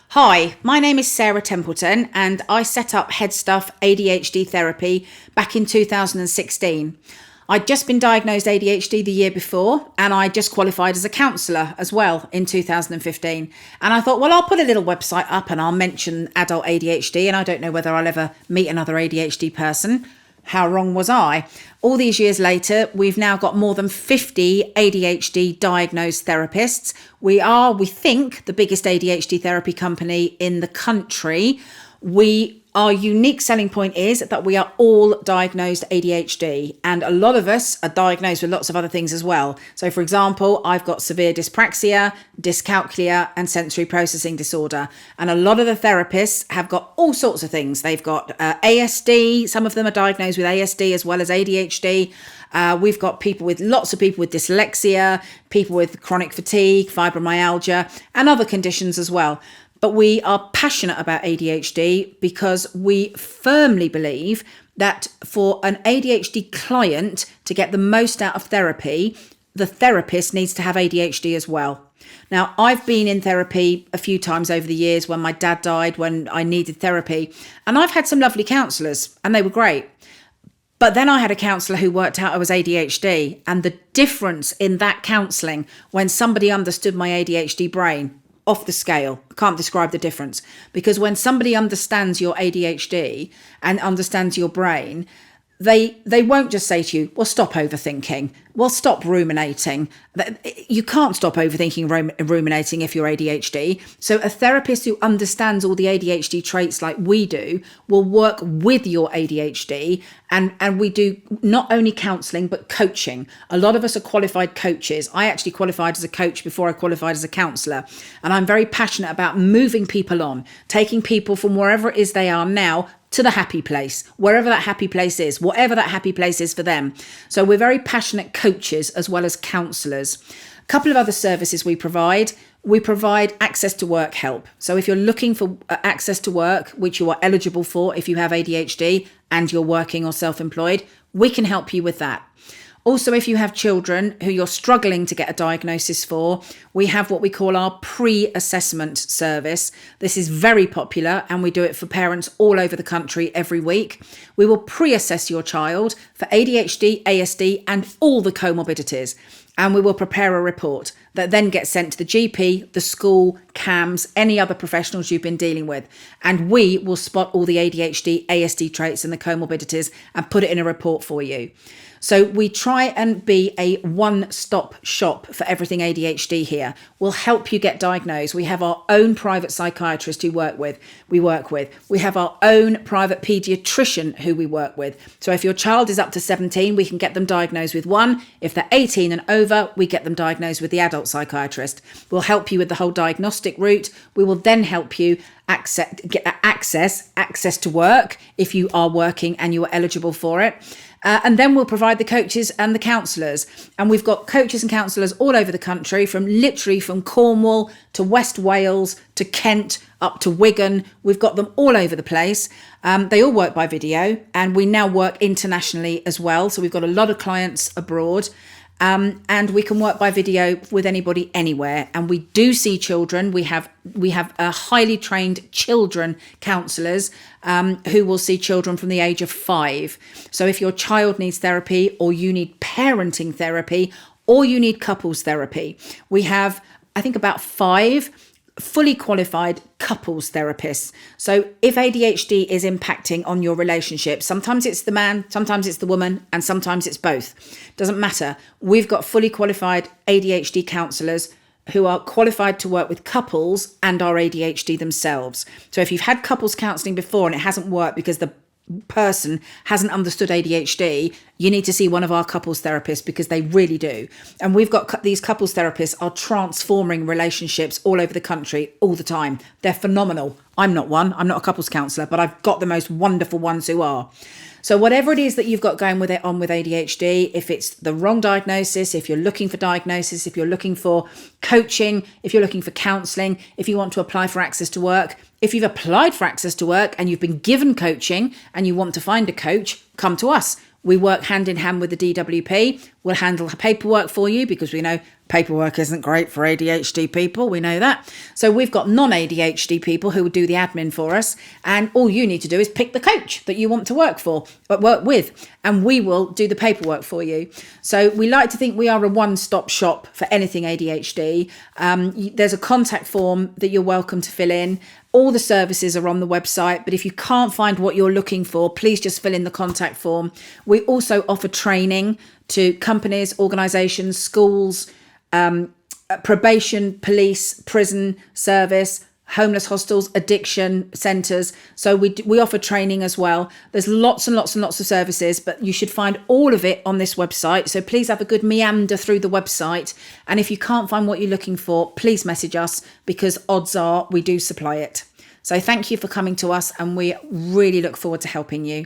Hi, my name is Sarah Templeton and I set up Headstuff ADHD Therapy back in 2016. I'd just been diagnosed ADHD the year before and I just qualified as a counsellor as well in 2015. And I thought, well, I'll put a little website up and I'll mention adult ADHD, and I don't know whether I'll ever meet another ADHD person. How wrong was I? All these years later, we've now got more than 50 ADHD diagnosed therapists. We think, the biggest ADHD therapy company in the country. Our unique selling point is that we are all diagnosed ADHD, and a lot of us are diagnosed with lots of other things as well. So, for example, I've got severe dyspraxia, dyscalculia, and sensory processing disorder. And a lot of the therapists have got all sorts of things. They've got ASD. Some of them are diagnosed with ASD as well as ADHD. We've got lots of people with dyslexia, people with chronic fatigue, fibromyalgia, and other conditions as well. But we are passionate about ADHD because we firmly believe that for an ADHD client to get the most out of therapy, the therapist needs to have ADHD as well. Now, I've been in therapy a few times over the years when my dad died, when I needed therapy, and I've had some lovely counsellors and they were great. But then I had a counsellor who worked out I was ADHD, and the difference in that counselling when somebody understood my ADHD brain, off the scale. I can't describe the difference, because when somebody understands your ADHD and understands your brain, they won't just say to you, well, stop overthinking. Well, stop ruminating. You can't stop overthinking and ruminating if you're ADHD. So a therapist who understands all the ADHD traits like we do will work with your ADHD. And we do not only counselling, but coaching. A lot of us are qualified coaches. I actually qualified as a coach before I qualified as a counsellor. And I'm very passionate about moving people on, taking people from wherever it is they are now to the happy place, wherever that happy place is, whatever that happy place is for them. So we're very passionate coaches as well as counsellors. A couple of other services we provide access to work help. So if you're looking for access to work, which you are eligible for if you have ADHD and you're working or self-employed, we can help you with that. Also, if you have children who you're struggling to get a diagnosis for, we have what we call our pre-assessment service. This is very popular and we do it for parents all over the country every week. We will pre-assess your child for ADHD, ASD and all the comorbidities. And we will prepare a report that then gets sent to the GP, the school, CAMS, any other professionals you've been dealing with. And we will spot all the ADHD, ASD traits and the comorbidities and put it in a report for you. So we try and be a one-stop shop for everything ADHD here. We'll help you get diagnosed. We have our own private psychiatrist we work with. We have our own private paediatrician who we work with. So if your child is up to 17, we can get them diagnosed with one. If they're 18 and over, we get them diagnosed with the adult psychiatrist. We'll help you with the whole diagnostic route. We will then help you get access to work if you are working and you are eligible for it. And then we'll provide the coaches and the counsellors. And we've got coaches and counsellors all over the country, from Cornwall to West Wales to Kent up to Wigan. We've got them all over the place. They all work by video, and we now work internationally as well. So we've got a lot of clients abroad. And we can work by video with anybody anywhere. And we do see children. We have highly trained children counsellors who will see children from the age of 5. So if your child needs therapy, or you need parenting therapy, or you need couples therapy, we have, I think, about 5 fully qualified couples therapists. So if ADHD is impacting on your relationship, sometimes it's the man, sometimes it's the woman, and sometimes it's both. Doesn't matter. We've got fully qualified ADHD counsellors who are qualified to work with couples and are ADHD themselves. So if you've had couples counselling before and it hasn't worked because the person hasn't understood ADHD, you need to see one of our couples therapists, because they really do. And we've got these couples therapists are transforming relationships all over the country all the time. They're phenomenal. I'm not one. I'm not a couples counsellor, but I've got the most wonderful ones who are. So whatever it is that you've got going with ADHD, if it's the wrong diagnosis, if you're looking for diagnosis, if you're looking for coaching, if you're looking for counselling, if you want to apply for access to work, if you've applied for access to work and you've been given coaching and you want to find a coach, come to us. We work hand in hand with the DWP. We'll handle paperwork for you because we know paperwork isn't great for ADHD people. We know that. So we've got non-ADHD people who will do the admin for us. And all you need to do is pick the coach that you want to work with, and we will do the paperwork for you. So we like to think we are a one-stop shop for anything ADHD. There's a contact form that you're welcome to fill in. All the services are on the website, but if you can't find what you're looking for, please just fill in the contact form. We also offer training to companies, organisations, schools, probation, police, prison service, homeless hostels, addiction centres. So we offer training as well. There's lots and lots and lots of services, but you should find all of it on this website. So please have a good meander through the website. And if you can't find what you're looking for, please message us, because odds are we do supply it. So thank you for coming to us, and we really look forward to helping you.